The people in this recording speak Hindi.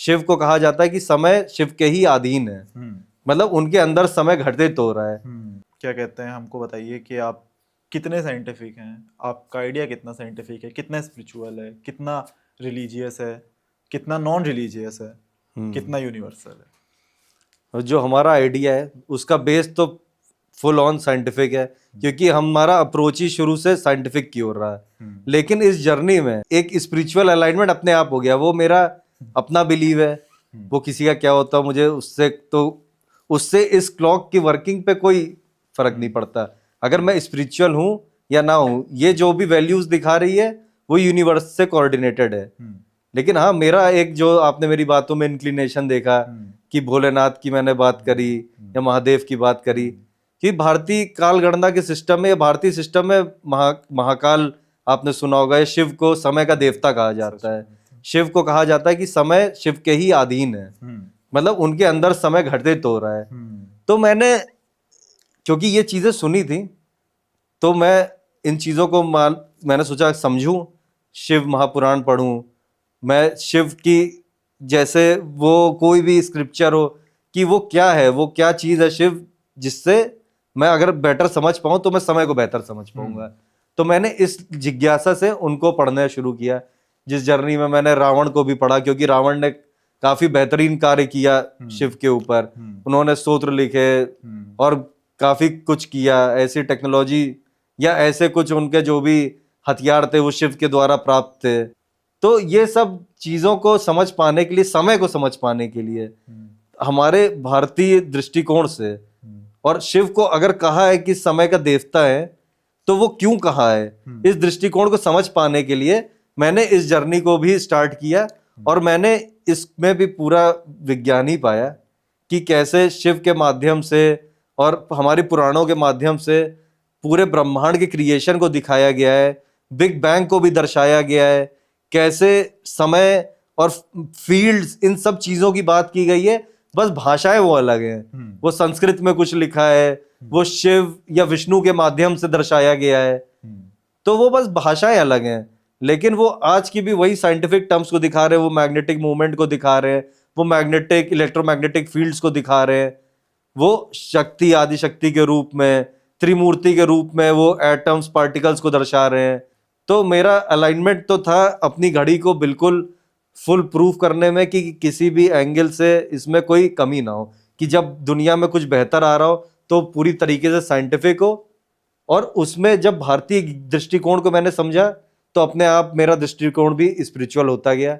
शिव को कहा जाता है कि समय शिव के ही अधीन है, मतलब उनके अंदर समय घटित हो रहा है। क्या कहते हैं, हमको बताइए कि आप कितने साइंटिफिक हैं, आपका आइडिया कितना साइंटिफिक है, कितना स्पिरिचुअल है, कितना रिलीजियस है, कितना नॉन रिलीजियस है, कितना यूनिवर्सल है? और जो हमारा आइडिया है उसका बेस तो फुल ऑन साइंटिफिक है, क्योंकि हमारा अप्रोच ही शुरू से साइंटिफिक की ओर रहा है। लेकिन इस जर्नी में एक स्पिरिचुअल अलाइनमेंट अपने आप हो गया। वो मेरा अपना बिलीव है, वो किसी का क्या होता मुझे उससे इस क्लॉक की वर्किंग पे कोई फर्क नहीं पड़ता। अगर मैं स्पिरिचुअल हूँ या ना हूँ, ये जो भी वैल्यूज दिखा रही है वो यूनिवर्स से कोऑर्डिनेटेड है। लेकिन हाँ, मेरा एक जो आपने मेरी बातों में इंक्लिनेशन देखा कि भोलेनाथ की मैंने बात करी या महादेव की बात करी, कि भारतीय काल गणना के सिस्टम में या भारतीय सिस्टम में महाकाल आपने सुना होगा, या शिव को समय का देवता कहा जाता है। शिव को कहा जाता है कि समय शिव के ही अधीन है, मतलब उनके अंदर समय घटित हो रहा है। तो मैंने क्योंकि ये चीजें सुनी थी, तो मैं इन चीजों को मैंने सोचा समझूं, शिव महापुराण पढ़ूं, मैं शिव की जैसे वो कोई भी स्क्रिप्चर हो कि वो क्या है, वो क्या चीज है शिव, जिससे मैं अगर बेटर समझ पाऊं तो मैं समय को बेहतर समझ पाऊंगा। तो मैंने इस जिज्ञासा से उनको पढ़ना शुरू किया। जिस जर्नी में मैंने रावण को भी पढ़ा, क्योंकि रावण ने काफी बेहतरीन कार्य किया शिव के ऊपर। उन्होंने स्तोत्र लिखे और काफी कुछ किया, ऐसी टेक्नोलॉजी या ऐसे कुछ उनके जो भी हथियार थे वो शिव के द्वारा प्राप्त थे। तो ये सब चीजों को समझ पाने के लिए, समय को समझ पाने के लिए हमारे भारतीय दृष्टिकोण से, और शिव को अगर कहा है कि समय का देवता है तो वो क्यों कहा है, इस दृष्टिकोण को समझ पाने के लिए मैंने इस जर्नी को भी स्टार्ट किया। और मैंने इसमें भी पूरा विज्ञान ही पाया कि कैसे शिव के माध्यम से और हमारी पुराणों के माध्यम से पूरे ब्रह्मांड के क्रिएशन को दिखाया गया है, बिग बैंग को भी दर्शाया गया है, कैसे समय और फील्ड्स, इन सब चीजों की बात की गई है। बस भाषाएं वो अलग हैं, वो संस्कृत में कुछ लिखा है, वो शिव या विष्णु के माध्यम से दर्शाया गया है, तो वो बस भाषाएं अलग हैं। लेकिन वो आज की भी वही साइंटिफिक टर्म्स को दिखा रहे हैं, वो मैग्नेटिक मूवमेंट को दिखा रहे हैं, वो मैग्नेटिक इलेक्ट्रोमैग्नेटिक फील्ड्स को दिखा रहे हैं, वो शक्ति आदि शक्ति के रूप में, त्रिमूर्ति के रूप में वो एटम्स पार्टिकल्स को दर्शा रहे हैं। तो मेरा अलाइनमेंट तो था अपनी घड़ी को बिल्कुल फुल प्रूफ करने में कि किसी भी एंगल से इसमें कोई कमी ना हो, कि जब दुनिया में कुछ बेहतर आ रहा हो तो पूरी तरीके से साइंटिफिक हो। और उसमें जब भारतीय दृष्टिकोण को मैंने समझा तो अपने आप मेरा दृष्टिकोण भी स्पिरिचुअल होता गया।